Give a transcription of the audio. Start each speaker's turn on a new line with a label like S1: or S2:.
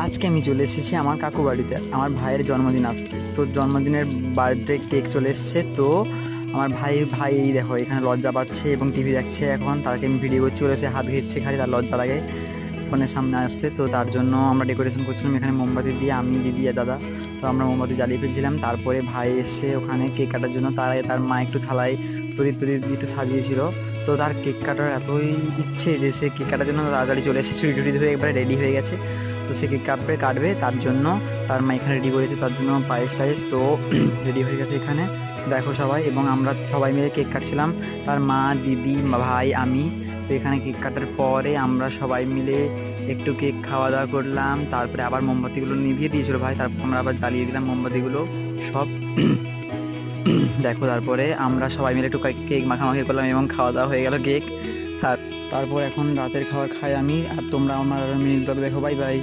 S1: আজকে আমি চলে এসেছি আমার কাকু বাড়িতে। আমার ভাইয়ের জন্মদিন আজকে, তো জন্মদিনের বার্থডে কেক চলে এসেছে। তো আমার ভাই এই দেখো এখানে লজ্জা পাচ্ছে এবং টিভি দেখছে। এখন তাকে আমি ভিডিও করছি বলেছে হাত ঘিরছে, খালি তার লজ্জা লাগে ফোনের সামনে আসতে। তো তার জন্য আমরা ডেকোরেশন করছিলাম এখানে মোমবাতি দিয়ে, আমি, দিদি আর দাদা। তো আমরা মোমবাতি জ্বালিয়ে ফেলছিলাম। তারপরে ভাই এসে ওখানে কেক কাটার জন্য, তার আগে তার মা একটু থালায় প্রদীপ দিয়ে একটু সাজিয়েছিল। তো তার কেক কাটার এতই ইচ্ছে যে সে কেক কাটার জন্য তাড়াতাড়ি চলে এসেছে, ছুটি টুটি ধরে একবারে রেডি হয়ে গেছে। তো সে কেক কাটবে, তার জন্য তার মা এখানে রেডি করেছে, তার জন্য পায়েস টায়েস তো রেডি হয়ে গেছে এখানে দেখো সবাই। এবং আমরা সবাই মিলে কেক কাটছিলাম, তার মা, দিদি, ভাই, আমি। তো এখানে কেক কাটার পরে আমরা সবাই মিলে একটু কেক খাওয়া দাওয়া করলাম। তারপরে আবার মোমবাতিগুলো নিভিয়ে দিয়েছিল ভাই, তারপর আমরা আবার জ্বালিয়ে দিলাম মোমবাতিগুলো সব। দেখো তারপরে আমরা সবাই মিলে একটু কেক মাখামাখি করলাম এবং খাওয়া দাওয়া হয়ে গেল কেক। তারপর এখন রাতের খাবার খাই আমি, আর তোমরা আমার মিনিট ব্লগ দেখো। Bye bye.